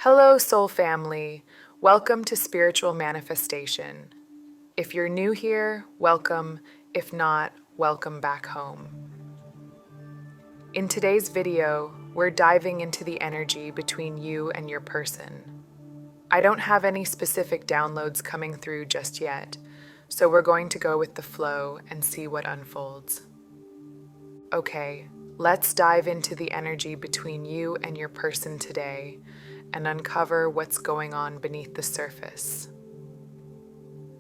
Hello, soul family. Welcome to Spiritual Manifestation. If you're new here, welcome. If not, welcome back home. In today's video, we're diving into the energy between you and your person. I don't have any specific downloads coming through just yet, so we're going to go with the flow and see what unfolds. Okay, let's dive into the energy between you and your person today and uncover what's going on beneath the surface.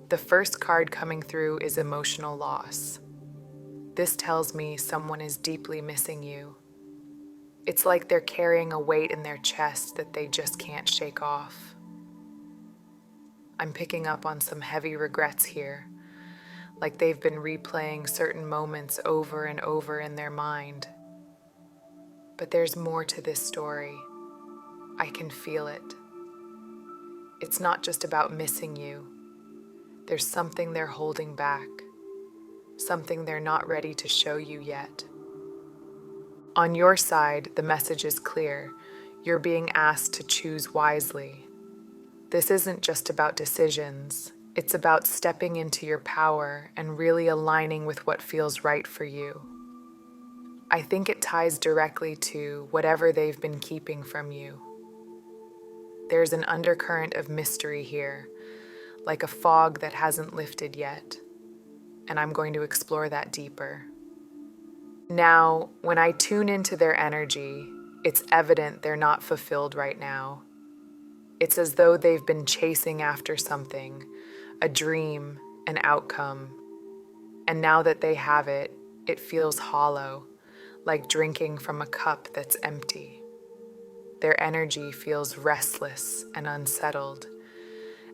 The first card coming through is emotional loss. This tells me someone is deeply missing you. It's like they're carrying a weight in their chest that they just can't shake off. I'm picking up on some heavy regrets here, like they've been replaying certain moments over and over in their mind. But there's more to this story. I can feel it. It's not just about missing you. There's something they're holding back, something they're not ready to show you yet. On your side, the message is clear. You're being asked to choose wisely. This isn't just about decisions. It's about stepping into your power and really aligning with what feels right for you. I think it ties directly to whatever they've been keeping from you. There's an undercurrent of mystery here, like a fog that hasn't lifted yet, and I'm going to explore that deeper. Now, when I tune into their energy, it's evident they're not fulfilled right now. It's as though they've been chasing after something, a dream, an outcome, and now that they have it, it feels hollow, like drinking from a cup that's empty. Their energy feels restless and unsettled,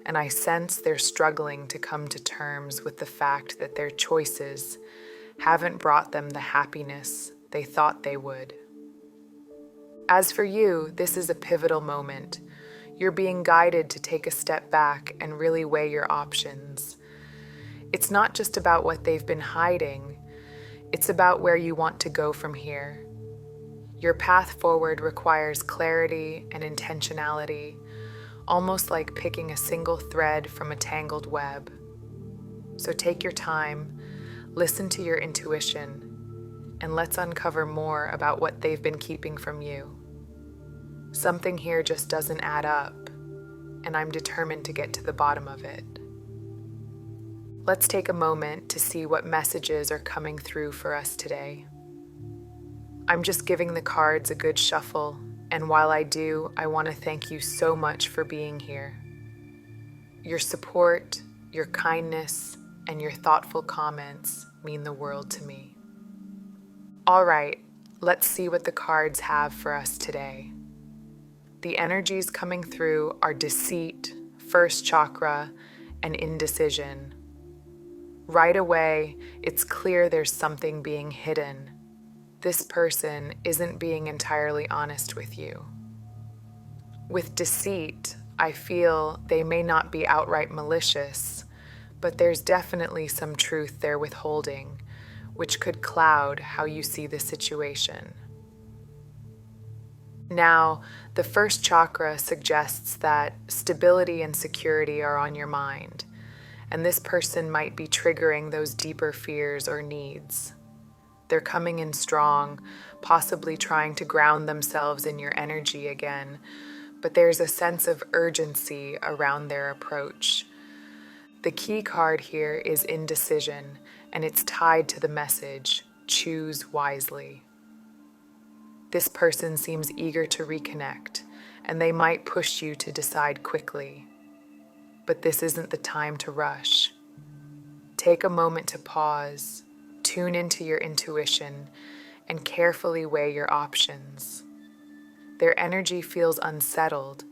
and I sense they're struggling to come to terms with the fact that their choices haven't brought them the happiness they thought they would. As for you, this is a pivotal moment. You're being guided to take a step back and really weigh your options. It's not just about what they've been hiding, it's about where you want to go from here. Your path forward requires clarity and intentionality, almost like picking a single thread from a tangled web. So take your time, listen to your intuition, and let's uncover more about what they've been keeping from you. Something here just doesn't add up, and I'm determined to get to the bottom of it. Let's take a moment to see what messages are coming through for us today. I'm just giving the cards a good shuffle, and while I do, I want to thank you so much for being here. Your support, your kindness, and your thoughtful comments mean the world to me. All right, let's see what the cards have for us today. The energies coming through are deceit, first chakra, and indecision. Right away, it's clear there's something being hidden. This person isn't being entirely honest with you. With deceit, I feel they may not be outright malicious, but there's definitely some truth they're withholding, which could cloud how you see the situation. Now, the first chakra suggests that stability and security are on your mind, and this person might be triggering those deeper fears or needs. They're coming in strong, possibly trying to ground themselves in your energy again, but there's a sense of urgency around their approach. The key card here is indecision, and it's tied to the message, choose wisely. This person seems eager to reconnect, and they might push you to decide quickly. But this isn't the time to rush. Take a moment to pause, tune into your intuition, and carefully weigh your options. Their energy feels unsettled,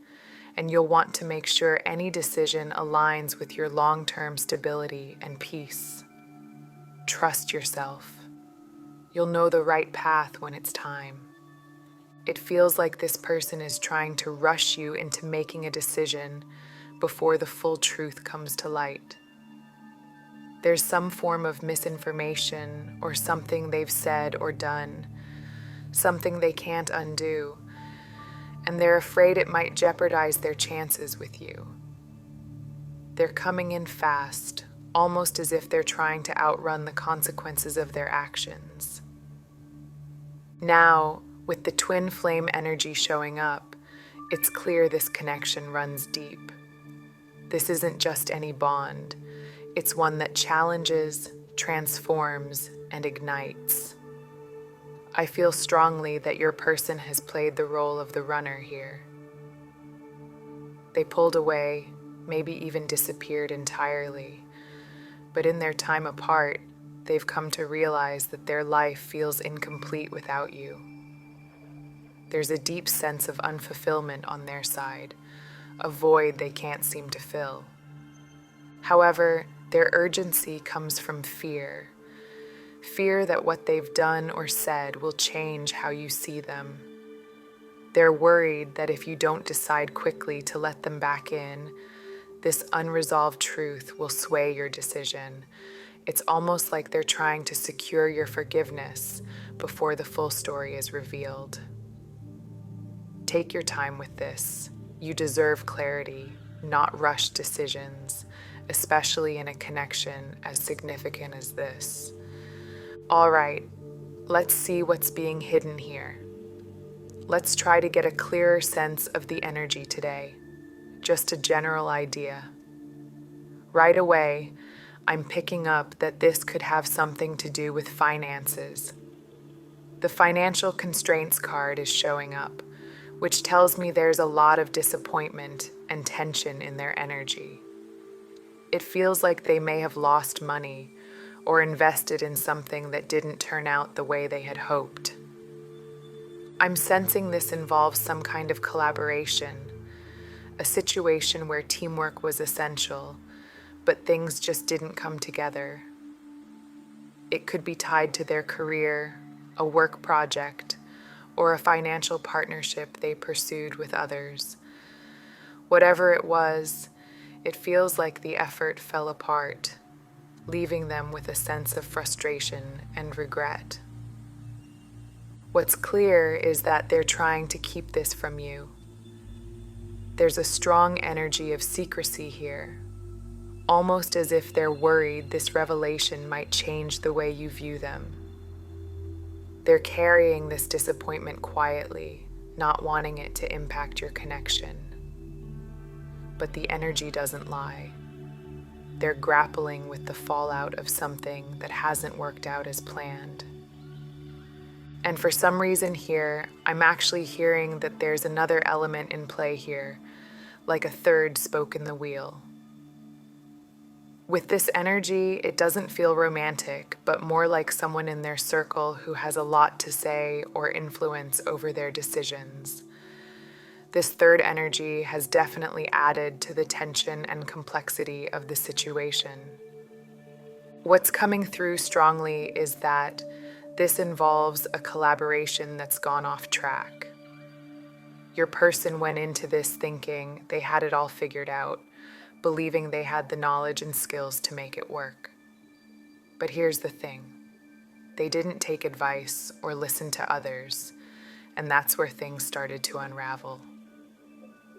and you'll want to make sure any decision aligns with your long-term stability and peace. Trust yourself. You'll know the right path when it's time. It feels like this person is trying to rush you into making a decision before the full truth comes to light. There's some form of misinformation or something they've said or done, something they can't undo, and they're afraid it might jeopardize their chances with you. They're coming in fast, almost as if they're trying to outrun the consequences of their actions. Now, with the twin flame energy showing up, it's clear this connection runs deep. This isn't just any bond, it's one that challenges, transforms, and ignites. I feel strongly that your person has played the role of the runner here. They pulled away, maybe even disappeared entirely, but in their time apart, they've come to realize that their life feels incomplete without you. There's a deep sense of unfulfillment on their side, a void they can't seem to fill. However, their urgency comes from fear. Fear that what they've done or said will change how you see them. They're worried that if you don't decide quickly to let them back in, this unresolved truth will sway your decision. It's almost like they're trying to secure your forgiveness before the full story is revealed. Take your time with this. You deserve clarity, not rushed decisions, especially in a connection as significant as this. All right, let's see what's being hidden here. Let's try to get a clearer sense of the energy today, just a general idea. Right away, I'm picking up that this could have something to do with finances. The financial constraints card is showing up, which tells me there's a lot of disappointment and tension in their energy. It feels like they may have lost money or invested in something that didn't turn out the way they had hoped. I'm sensing this involves some kind of collaboration, a situation where teamwork was essential, but things just didn't come together. It could be tied to their career, a work project, or a financial partnership they pursued with others. Whatever it was, it feels like the effort fell apart, leaving them with a sense of frustration and regret. What's clear is that they're trying to keep this from you. There's a strong energy of secrecy here, almost as if they're worried this revelation might change the way you view them. They're carrying this disappointment quietly, not wanting it to impact your connection. But the energy doesn't lie. They're grappling with the fallout of something that hasn't worked out as planned. And for some reason here, I'm actually hearing that there's another element in play here, like a third spoke in the wheel. With this energy, it doesn't feel romantic, but more like someone in their circle who has a lot to say or influence over their decisions. This third energy has definitely added to the tension and complexity of the situation. What's coming through strongly is that this involves a collaboration that's gone off track. Your person went into this thinking they had it all figured out, believing they had the knowledge and skills to make it work. But here's the thing. They didn't take advice or listen to others, and that's where things started to unravel.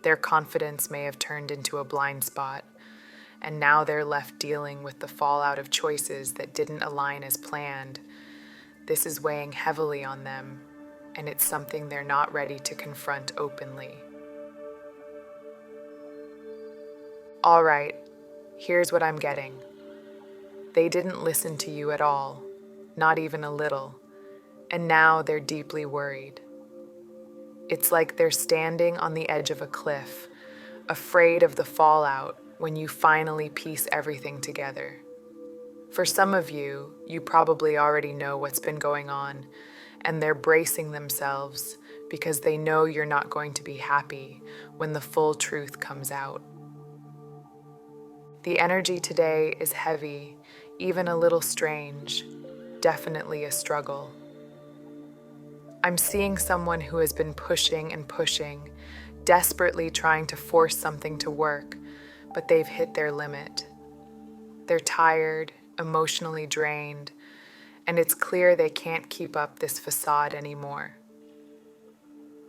Their confidence may have turned into a blind spot, and now they're left dealing with the fallout of choices that didn't align as planned. This is weighing heavily on them, and it's something they're not ready to confront openly. All right, here's what I'm getting. They didn't listen to you at all, not even a little, and now they're deeply worried. It's like they're standing on the edge of a cliff, afraid of the fallout when you finally piece everything together. For some of you, you probably already know what's been going on, and they're bracing themselves because they know you're not going to be happy when the full truth comes out. The energy today is heavy, even a little strange, definitely a struggle. I'm seeing someone who has been pushing and pushing, desperately trying to force something to work, but they've hit their limit. They're tired, emotionally drained, and it's clear they can't keep up this facade anymore.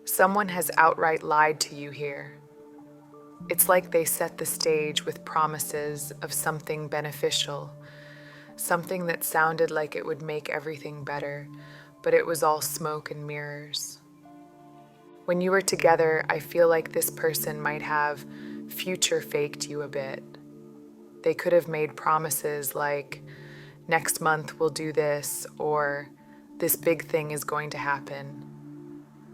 Someone has outright lied to you here. It's like they set the stage with promises of something beneficial, something that sounded like it would make everything better, but it was all smoke and mirrors. When you were together, I feel like this person might have future faked you a bit. They could have made promises like, next month we'll do this, or this big thing is going to happen.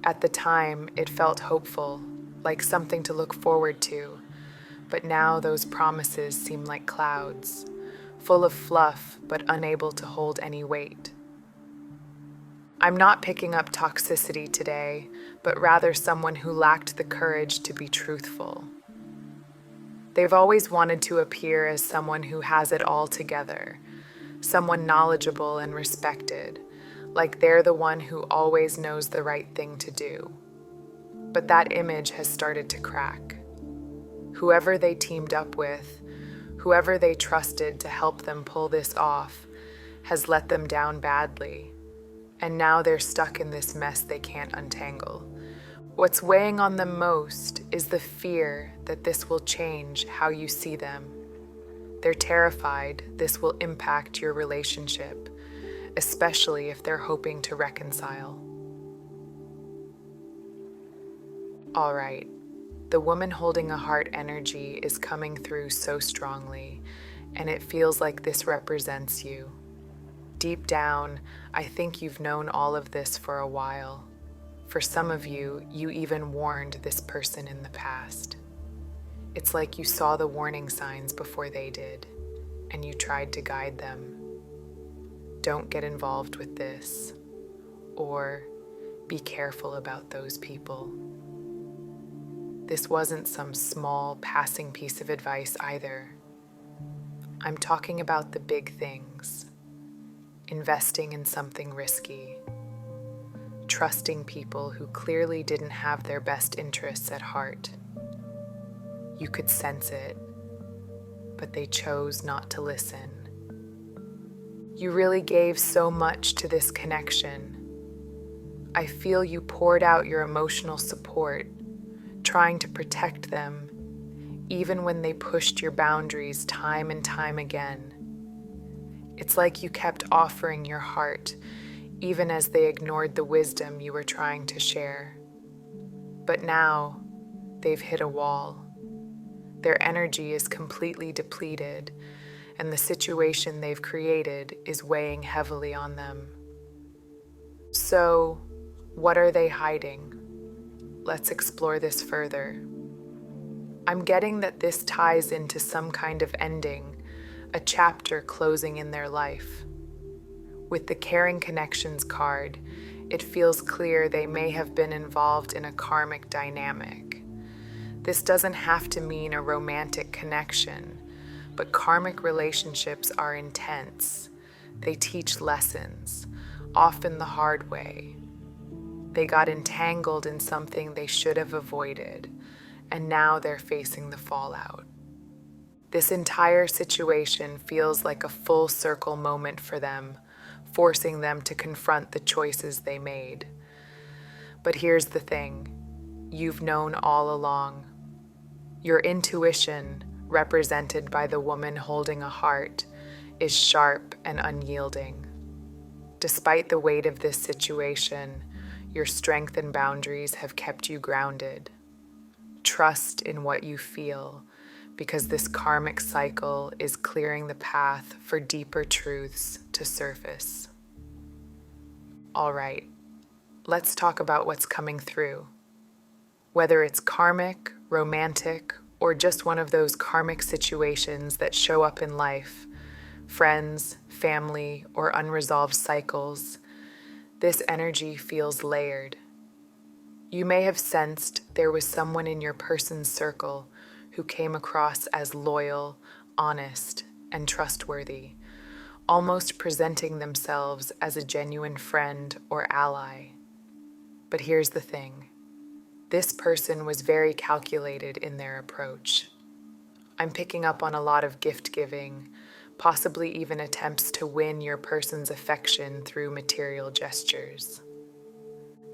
At the time, it felt hopeful, like something to look forward to, but now those promises seem like clouds, full of fluff but unable to hold any weight. I'm not picking up toxicity today, but rather someone who lacked the courage to be truthful. They've always wanted to appear as someone who has it all together, someone knowledgeable and respected, like they're the one who always knows the right thing to do. But that image has started to crack. Whoever they teamed up with, whoever they trusted to help them pull this off, has let them down badly. And now they're stuck in this mess they can't untangle. What's weighing on them most is the fear that this will change how you see them. They're terrified this will impact your relationship, especially if they're hoping to reconcile. All right, the woman holding a heart energy is coming through so strongly, and it feels like this represents you. Deep down, I think you've known all of this for a while. For some of you, you even warned this person in the past. It's like you saw the warning signs before they did, and you tried to guide them. Don't get involved with this, or be careful about those people. This wasn't some small passing piece of advice either. I'm talking about the big things. Investing in something risky. Trusting people who clearly didn't have their best interests at heart. You could sense it, but they chose not to listen. You really gave so much to this connection. I feel you poured out your emotional support, trying to protect them, even when they pushed your boundaries time and time again. It's like you kept offering your heart, even as they ignored the wisdom you were trying to share. But now, they've hit a wall. Their energy is completely depleted, and the situation they've created is weighing heavily on them. So, what are they hiding? Let's explore this further. I'm getting that this ties into some kind of ending, a chapter closing in their life. With the Caring Connections card, it feels clear they may have been involved in a karmic dynamic. This doesn't have to mean a romantic connection, but karmic relationships are intense. They teach lessons, often the hard way. They got entangled in something they should have avoided, and now they're facing the fallout. This entire situation feels like a full circle moment for them, forcing them to confront the choices they made. But here's the thing, you've known all along. Your intuition, represented by the woman holding a heart, is sharp and unyielding. Despite the weight of this situation, your strength and boundaries have kept you grounded. Trust in what you feel, because this karmic cycle is clearing the path for deeper truths to surface. All right, let's talk about what's coming through. Whether it's karmic, romantic, or just one of those karmic situations that show up in life, friends, family, or unresolved cycles, this energy feels layered. You may have sensed there was someone in your person's circle who came across as loyal, honest, and trustworthy, almost presenting themselves as a genuine friend or ally. But here's the thing. This person was very calculated in their approach. I'm picking up on a lot of gift giving, possibly even attempts to win your person's affection through material gestures.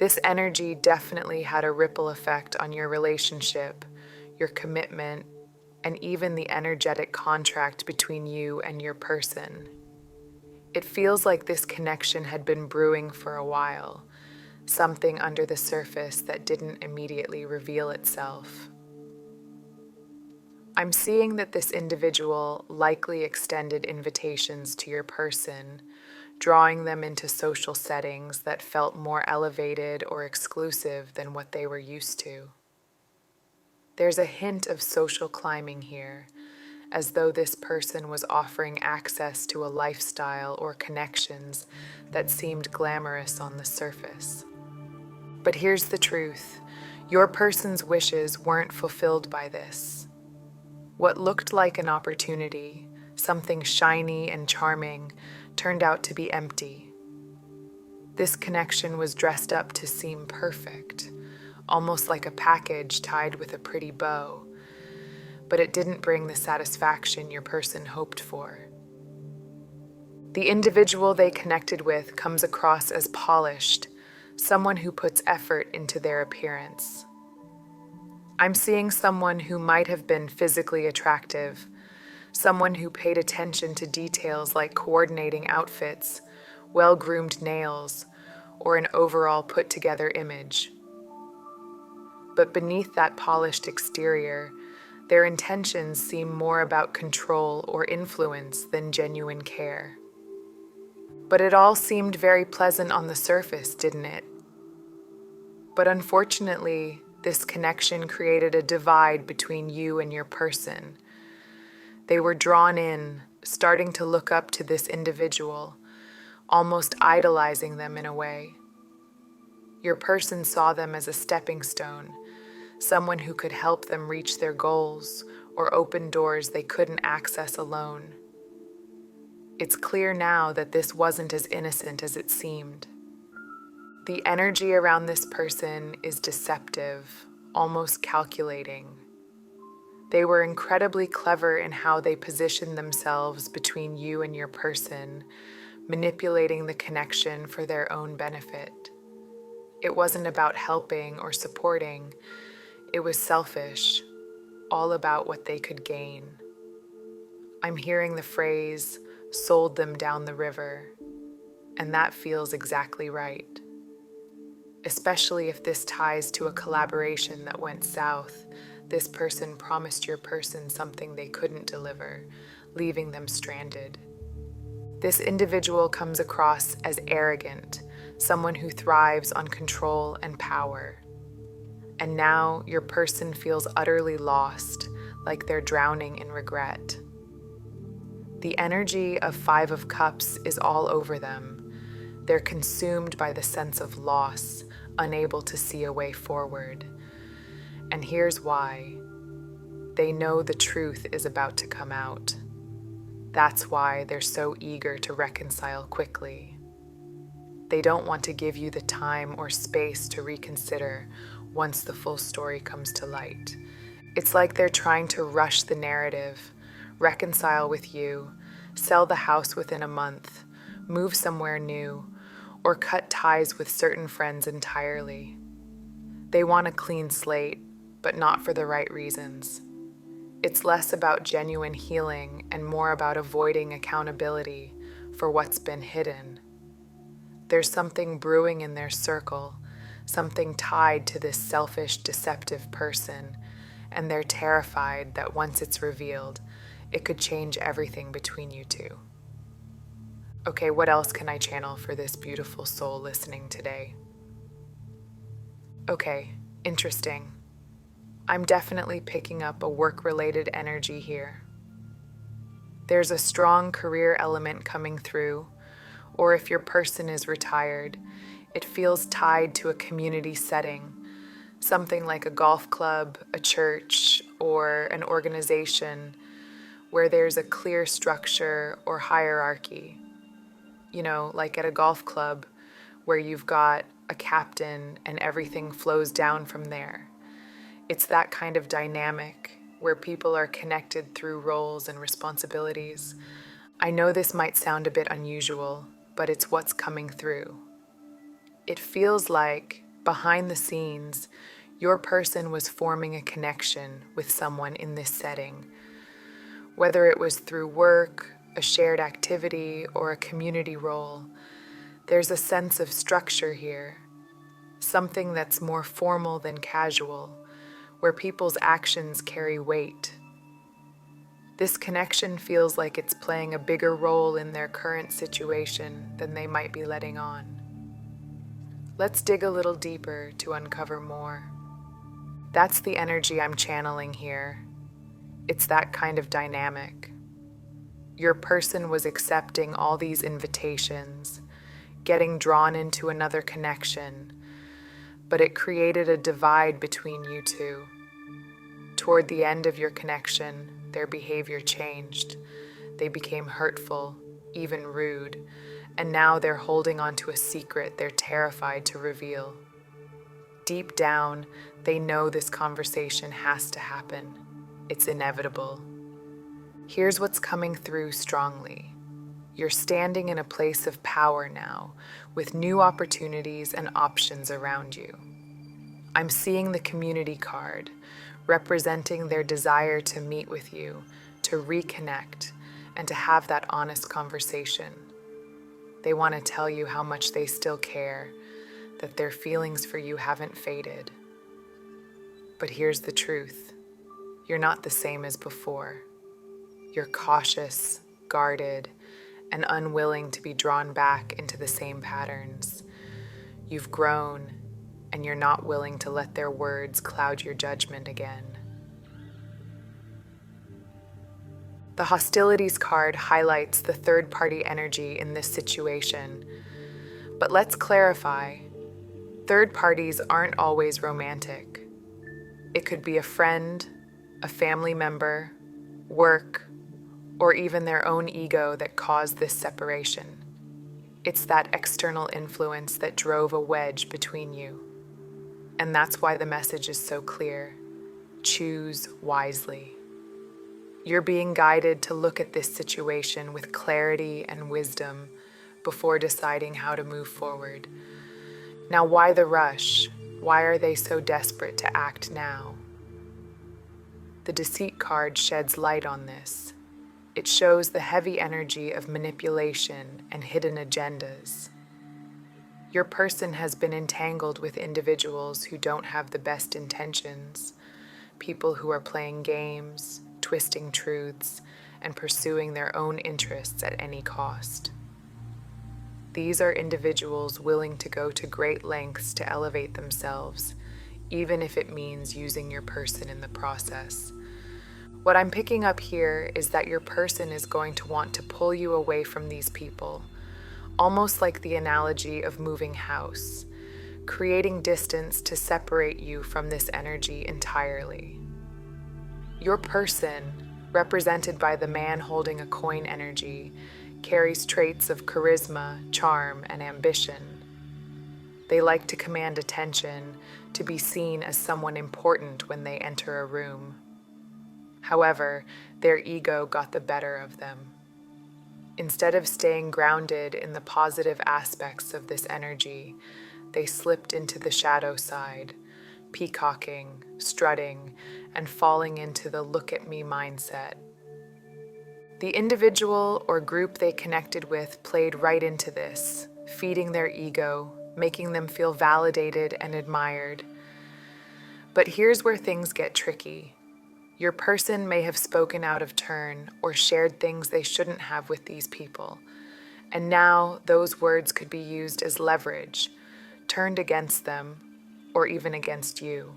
This energy definitely had a ripple effect on your relationship, your commitment, and even the energetic contract between you and your person. It feels like this connection had been brewing for a while, something under the surface that didn't immediately reveal itself. I'm seeing that this individual likely extended invitations to your person, drawing them into social settings that felt more elevated or exclusive than what they were used to. There's a hint of social climbing here, as though this person was offering access to a lifestyle or connections that seemed glamorous on the surface. But here's the truth: your person's wishes weren't fulfilled by this. What looked like an opportunity, something shiny and charming, turned out to be empty. This connection was dressed up to seem perfect, almost like a package tied with a pretty bow, but it didn't bring the satisfaction your person hoped for. The individual they connected with comes across as polished, someone who puts effort into their appearance. I'm seeing someone who might have been physically attractive, someone who paid attention to details like coordinating outfits, well-groomed nails, or an overall put-together image. But beneath that polished exterior, their intentions seem more about control or influence than genuine care. But it all seemed very pleasant on the surface, didn't it? But unfortunately, this connection created a divide between you and your person. They were drawn in, starting to look up to this individual, almost idolizing them in a way. Your person saw them as a stepping stone, someone who could help them reach their goals or open doors they couldn't access alone. It's clear now that this wasn't as innocent as it seemed. The energy around this person is deceptive, almost calculating. They were incredibly clever in how they positioned themselves between you and your person, manipulating the connection for their own benefit. It wasn't about helping or supporting. It was selfish, all about what they could gain. I'm hearing the phrase, "sold them down the river," and that feels exactly right. Especially if this ties to a collaboration that went south. This person promised your person something they couldn't deliver, leaving them stranded. This individual comes across as arrogant, someone who thrives on control and power. And now your person feels utterly lost, like they're drowning in regret. The energy of Five of Cups is all over them. They're consumed by the sense of loss, unable to see a way forward. And here's why. They know the truth is about to come out. That's why they're so eager to reconcile quickly. They don't want to give you the time or space to reconsider once the full story comes to light. It's like they're trying to rush the narrative, reconcile with you, sell the house within a month, move somewhere new, or cut ties with certain friends entirely. They want a clean slate, but not for the right reasons. It's less about genuine healing and more about avoiding accountability for what's been hidden. There's something brewing in their circle, something tied to this selfish, deceptive person, and they're terrified that once it's revealed, it could change everything between you two. Okay, what else can I channel for this beautiful soul listening today? Okay, interesting. I'm definitely picking up a work-related energy here. There's a strong career element coming through, or if your person is retired, it feels tied to a community setting, something like a golf club, a church, or an organization where there's a clear structure or hierarchy. You know, like at a golf club where you've got a captain and everything flows down from there. It's that kind of dynamic where people are connected through roles and responsibilities. I know this might sound a bit unusual, but it's what's coming through. It feels like Behind the scenes, your person was forming a connection with someone in this setting. Whether it was through work, a shared activity, or a community role, there's a sense of structure here, something that's more formal than casual, where people's actions carry weight. This connection feels like it's playing a bigger role in their current situation than they might be letting on. Let's dig a little deeper to uncover more. That's the energy I'm channeling here. It's that kind of dynamic. Your person was accepting all these invitations, getting drawn into another connection, but it created a divide between you two. Toward the end of your connection, their behavior changed. They became hurtful, even rude, and now they're holding on to a secret they're terrified to reveal. Deep down, they know this conversation has to happen. It's inevitable. Here's what's coming through strongly. You're standing in a place of power now, with new opportunities and options around you. I'm seeing the community card, representing their desire to meet with you, to reconnect, and to have that honest conversation. They want to tell you how much they still care, that their feelings for you haven't faded. But here's the truth. You're not the same as before. You're cautious, guarded, and unwilling to be drawn back into the same patterns. You've grown, and you're not willing to let their words cloud your judgment again. The hostilities card highlights the third-party energy in this situation. But let's clarify, third parties aren't always romantic. It could be a friend, a family member, work, or even their own ego that caused this separation. It's that external influence that drove a wedge between you. And that's why the message is so clear. Choose wisely. You're being guided to look at this situation with clarity and wisdom before deciding how to move forward. Now, why the rush? Why are they so desperate to act now? The Deceit card sheds light on this. It shows the heavy energy of manipulation and hidden agendas. Your person has been entangled with individuals who don't have the best intentions, people who are playing games, twisting truths, and pursuing their own interests at any cost. These are individuals willing to go to great lengths to elevate themselves, even if it means using your person in the process. What I'm picking up here is that your person is going to want to pull you away from these people, almost like the analogy of moving house, creating distance to separate you from this energy entirely. Your person, represented by the man holding a coin energy, carries traits of charisma, charm, and ambition. They like to command attention, to be seen as someone important when they enter a room. However, their ego got the better of them. Instead of staying grounded in the positive aspects of this energy, they slipped into the shadow side, peacocking, strutting, and falling into the look at me mindset. The individual or group they connected with played right into this, feeding their ego, making them feel validated and admired. But here's where things get tricky. Your person may have spoken out of turn or shared things they shouldn't have with these people, and now those words could be used as leverage, turned against them, or even against you.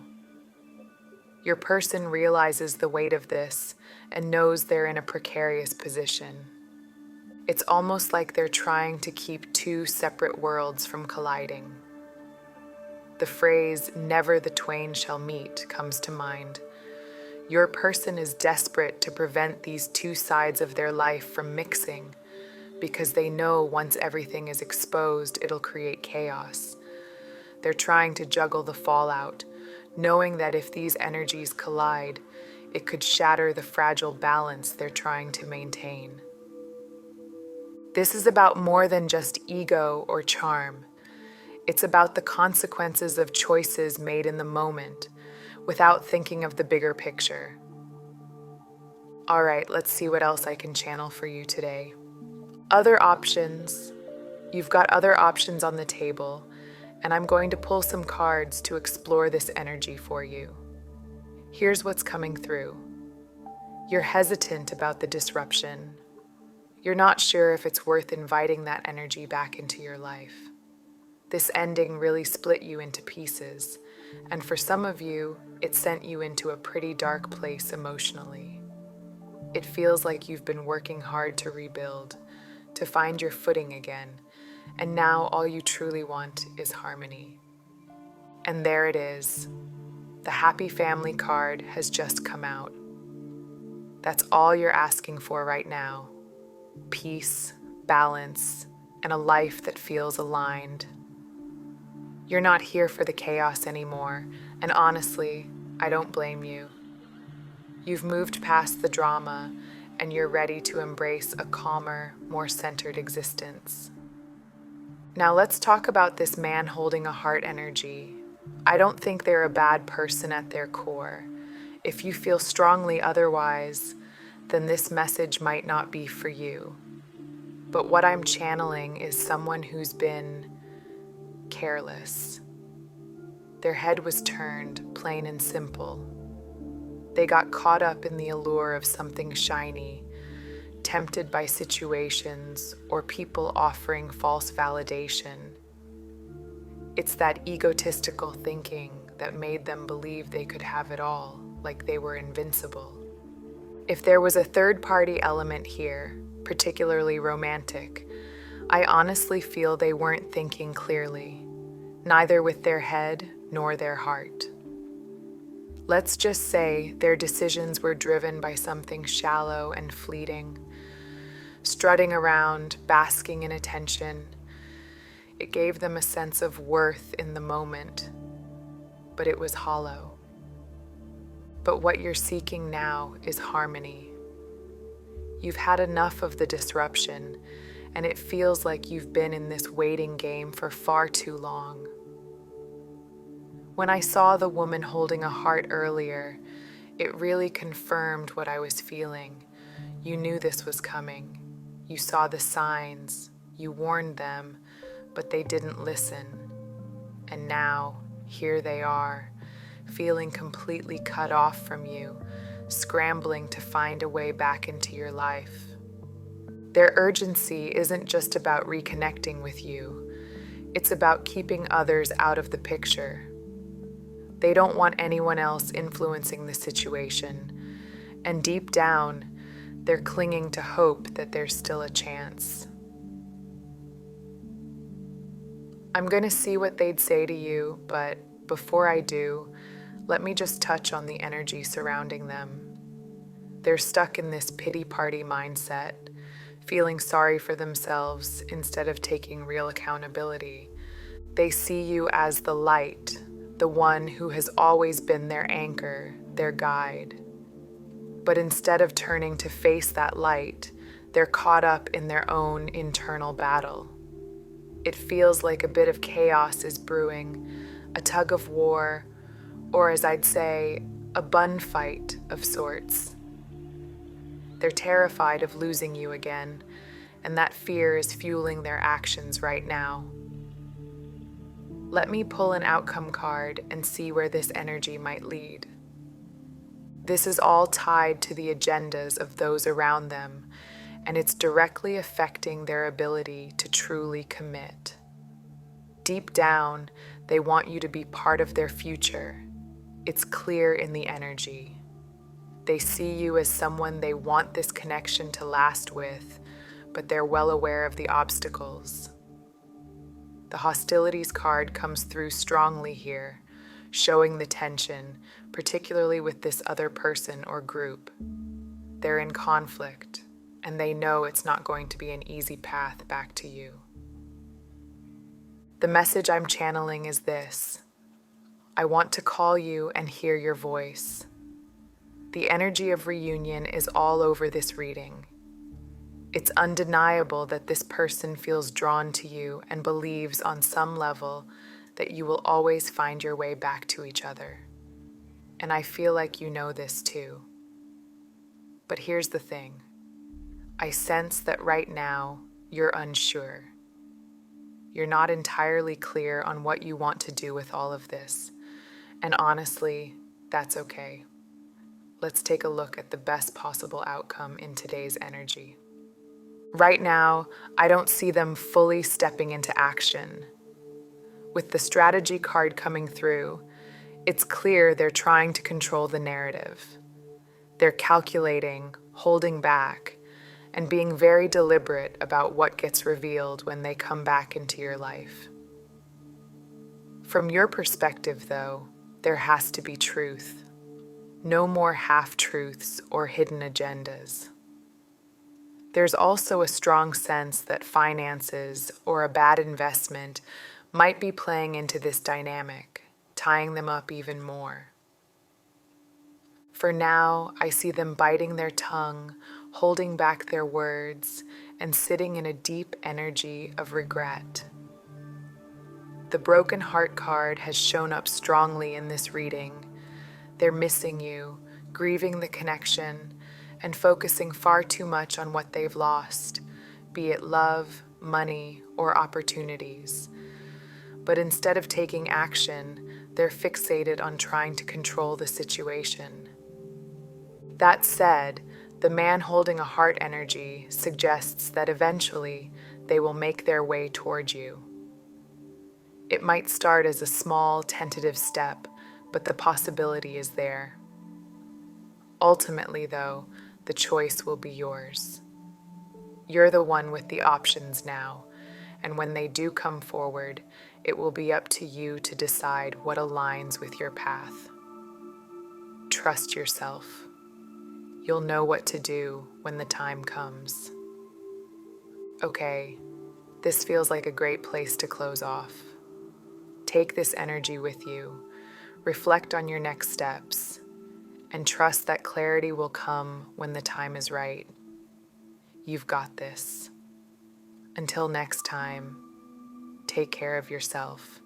Your person realizes the weight of this and knows they're in a precarious position. It's almost like they're trying to keep two separate worlds from colliding. The phrase, "never the twain shall meet," comes to mind. Your person is desperate to prevent these two sides of their life from mixing because they know once everything is exposed, it'll create chaos. They're trying to juggle the fallout, knowing that if these energies collide, it could shatter the fragile balance they're trying to maintain. This is about more than just ego or charm. It's about the consequences of choices made in the moment without thinking of the bigger picture. All right, let's see what else I can channel for you today. Other options. You've got other options on the table, and I'm going to pull some cards to explore this energy for you. Here's what's coming through. You're hesitant about the disruption. You're not sure if it's worth inviting that energy back into your life. This ending really split you into pieces, and for some of you, it sent you into a pretty dark place emotionally. It feels like you've been working hard to rebuild, to find your footing again, and now all you truly want is harmony. And there it is. The happy family card has just come out. That's all you're asking for right now. Peace, balance, and a life that feels aligned. You're not here for the chaos anymore, and honestly, I don't blame you. You've moved past the drama, and you're ready to embrace a calmer, more centered existence. Now let's talk about this man holding a heart energy. I don't think they're a bad person at their core. If you feel strongly otherwise, then this message might not be for you. But what I'm channeling is someone who's been careless. Their head was turned, plain and simple. They got caught up in the allure of something shiny, tempted by situations or people offering false validation. It's that egotistical thinking that made them believe they could have it all, like they were invincible. If there was a third-party element here, particularly romantic, I honestly feel they weren't thinking clearly, neither with their head nor their heart. Let's just say their decisions were driven by something shallow and fleeting, strutting around, basking in attention. It gave them a sense of worth in the moment, but it was hollow. But what you're seeking now is harmony. You've had enough of the disruption, and it feels like you've been in this waiting game for far too long. When I saw the woman holding a heart earlier, it really confirmed what I was feeling. You knew this was coming. You saw the signs. You warned them, but they didn't listen. And now, here they are, feeling completely cut off from you, scrambling to find a way back into your life. Their urgency isn't just about reconnecting with you. It's about keeping others out of the picture. They don't want anyone else influencing the situation, and deep down, they're clinging to hope that there's still a chance. I'm going to see what they'd say to you, but before I do, let me just touch on the energy surrounding them. They're stuck in this pity party mindset, feeling sorry for themselves instead of taking real accountability. They see you as the light, the one who has always been their anchor, their guide. But instead of turning to face that light, they're caught up in their own internal battle. It feels like a bit of chaos is brewing, a tug of war, or as I'd say, a bun fight of sorts. They're terrified of losing you again, and that fear is fueling their actions right now. Let me pull an outcome card and see where this energy might lead. This is all tied to the agendas of those around them, and it's directly affecting their ability to truly commit. Deep down, they want you to be part of their future. It's clear in the energy. They see you as someone they want this connection to last with, but they're well aware of the obstacles. The hostilities card comes through strongly here, showing the tension, particularly with this other person or group. They're in conflict, and they know it's not going to be an easy path back to you. The message I'm channeling is this: I want to call you and hear your voice. The energy of reunion is all over this reading. It's undeniable that this person feels drawn to you and believes on some level that you will always find your way back to each other. And I feel like you know this too. But here's the thing. I sense that right now you're unsure. You're not entirely clear on what you want to do with all of this. And honestly, that's okay. Let's take a look at the best possible outcome in today's energy. Right now, I don't see them fully stepping into action. With the strategy card coming through, it's clear they're trying to control the narrative. They're calculating, holding back, and being very deliberate about what gets revealed when they come back into your life. From your perspective, though, there has to be truth. No more half-truths or hidden agendas. There's also a strong sense that finances or a bad investment might be playing into this dynamic, tying them up even more. For now, I see them biting their tongue, holding back their words, and sitting in a deep energy of regret. The broken heart card has shown up strongly in this reading. They're missing you, grieving the connection, and focusing far too much on what they've lost, be it love, money, or opportunities. But instead of taking action, they're fixated on trying to control the situation. That said, the man holding a heart energy suggests that eventually they will make their way toward you. It might start as a small, tentative step, but the possibility is there. Ultimately, though, the choice will be yours. You're the one with the options now, and when they do come forward, it will be up to you to decide what aligns with your path. Trust yourself. You'll know what to do when the time comes. Okay, this feels like a great place to close off. Take this energy with you, reflect on your next steps, and trust that clarity will come when the time is right. You've got this. Until next time, take care of yourself.